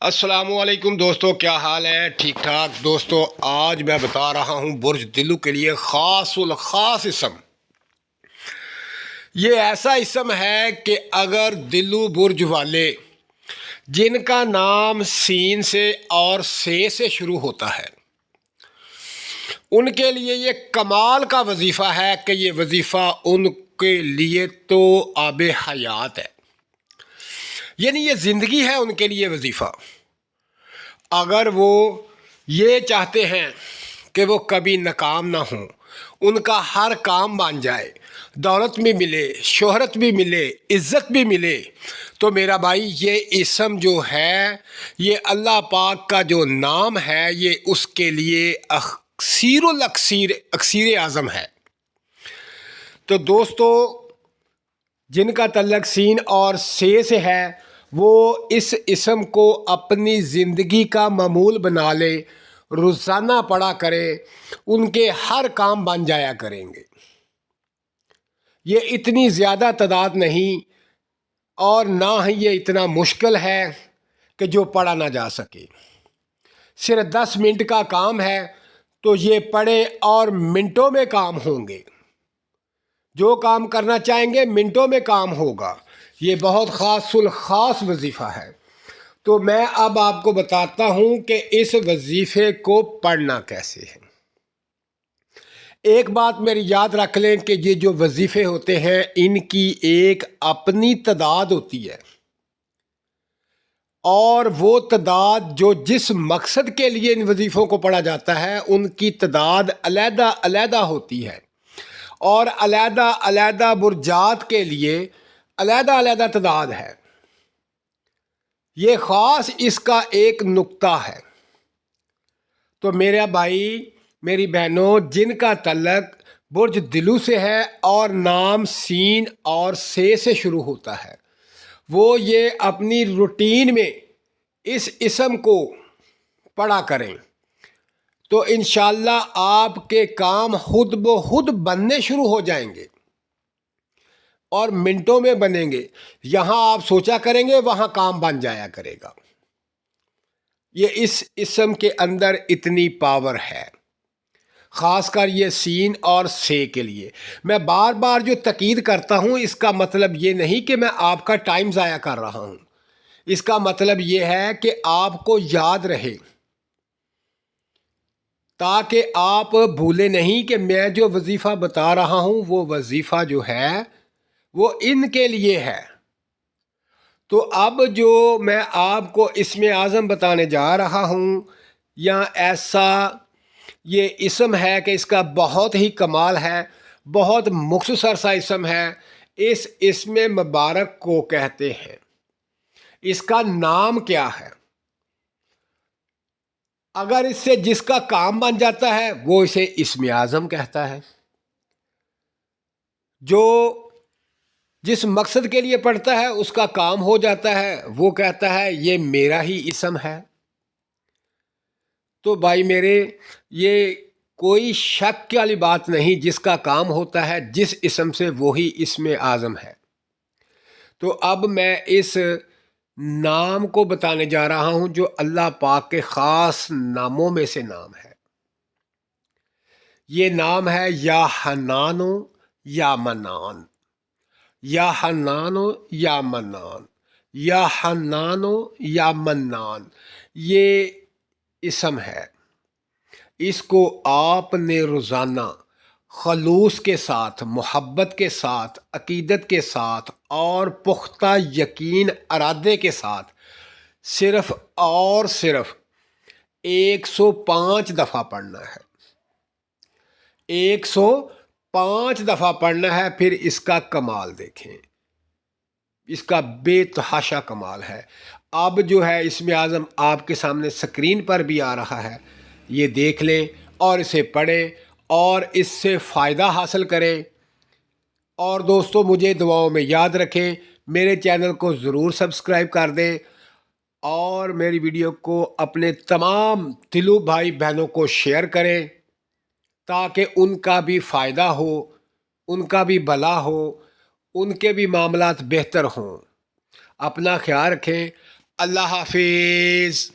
السلام علیکم دوستو، کیا حال ہے؟ ٹھیک ٹھاک دوستو، آج میں بتا رہا ہوں برج دلو کے لیے خاص الخاص اسم۔ یہ ایسا اسم ہے کہ اگر دلو برج والے جن کا نام سین سے اور سے شروع ہوتا ہے، ان کے لیے یہ کمال کا وظیفہ ہے کہ یہ وظیفہ ان کے لیے تو آب حیات ہے، یعنی یہ زندگی ہے ان کے لیے وظیفہ۔ اگر وہ یہ چاہتے ہیں کہ وہ کبھی ناکام نہ ہوں، ان کا ہر کام بن جائے، دولت بھی ملے، شہرت بھی ملے، عزت بھی ملے، تو میرا بھائی یہ اسم جو ہے، یہ اللہ پاک کا جو نام ہے، یہ اس کے لیے اکثیر الاکثیر اکثیر اعظم ہے۔ تو دوستو، جن کا تعلق سین اور سے ہے، وہ اس اسم کو اپنی زندگی کا معمول بنا لے، روزانہ پڑھا کرے، ان کے ہر کام بن جایا کریں گے۔ یہ اتنی زیادہ تعداد نہیں اور نہ ہی یہ اتنا مشکل ہے کہ جو پڑھا نہ جا سکے۔ صرف 10 منٹ کا کام ہے، تو یہ پڑھیں اور منٹوں میں کام ہوں گے۔ جو کام کرنا چاہیں گے منٹوں میں کام ہوگا۔ یہ بہت خاص الخاص وظیفہ ہے۔ تو میں اب آپ کو بتاتا ہوں کہ اس وظیفے کو پڑھنا کیسے ہے۔ ایک بات میری یاد رکھ لیں کہ یہ جو وظیفے ہوتے ہیں، ان کی ایک اپنی تعداد ہوتی ہے، اور وہ تعداد جو جس مقصد کے لیے ان وظیفوں کو پڑھا جاتا ہے، ان کی تعداد علیحدہ علیحدہ ہوتی ہے، اور علیحدہ علیحدہ برجات کے لیے علیحدہ علیحدہ تعداد ہے۔ یہ خاص اس کا ایک نقطہ ہے۔ تو میرا بھائی، میری بہنوں، جن کا تعلق برج دلو سے ہے اور نام سین اور سے شروع ہوتا ہے، وہ یہ اپنی روٹین میں اس اسم کو پڑھا کریں، تو انشاءاللہ آپ کے کام خود بخود بننے شروع ہو جائیں گے، اور منٹوں میں بنیں گے۔ یہاں آپ سوچا کریں گے، وہاں کام بن جایا کرے گا۔ یہ اس اسم کے اندر اتنی پاور ہے، خاص کر یہ سین اور سے کے لیے۔ میں بار بار جو تاکید کرتا ہوں، اس کا مطلب یہ نہیں کہ میں آپ کا ٹائم ضائع کر رہا ہوں۔ اس کا مطلب یہ ہے کہ آپ کو یاد رہے، تاکہ آپ بھولے نہیں کہ میں جو وظیفہ بتا رہا ہوں، وہ وظیفہ جو ہے وہ ان کے لیے ہے۔ تو اب جو میں آپ کو اسم اعظم بتانے جا رہا ہوں، یا ایسا یہ اسم ہے کہ اس کا بہت ہی کمال ہے، بہت مختصر سا اسم ہے۔ اس اسم مبارک کو کہتے ہیں، اس کا نام کیا ہے؟ اگر اس سے جس کا کام بن جاتا ہے، وہ اسے اسم اعظم کہتا ہے۔ جو جس مقصد کے لیے پڑھتا ہے، اس کا کام ہو جاتا ہے، وہ کہتا ہے یہ میرا ہی اسم ہے۔ تو بھائی میرے، یہ کوئی شک والی بات نہیں، جس کا کام ہوتا ہے جس اسم سے، وہی اسم اعظم ہے۔ تو اب میں اس نام کو بتانے جا رہا ہوں، جو اللہ پاک کے خاص ناموں میں سے نام ہے۔ یہ نام ہے یا حنانو یا منان، یا حنانو یا منان، یا حنانو یا منان۔ یہ اسم ہے، اس کو آپ نے روزانہ خلوص کے ساتھ، محبت کے ساتھ، عقیدت کے ساتھ اور پختہ یقین ارادے کے ساتھ صرف اور صرف 105 دفعہ پڑھنا ہے۔ 105 دفعہ پڑھنا ہے، پھر اس کا کمال دیکھیں، اس کا بے تحاشا کمال ہے۔ اب جو ہے اسم اعظم آپ کے سامنے سکرین پر بھی آ رہا ہے، یہ دیکھ لیں اور اسے پڑھیں اور اس سے فائدہ حاصل کریں۔ اور دوستو، مجھے دعاؤں میں یاد رکھیں، میرے چینل کو ضرور سبسکرائب کر دیں، اور میری ویڈیو کو اپنے تمام دلو بھائی بہنوں کو شیئر کریں، تاکہ ان کا بھی فائدہ ہو، ان کا بھی بھلا ہو، ان کے بھی معاملات بہتر ہوں۔ اپنا خیال رکھیں۔ اللہ حافظ.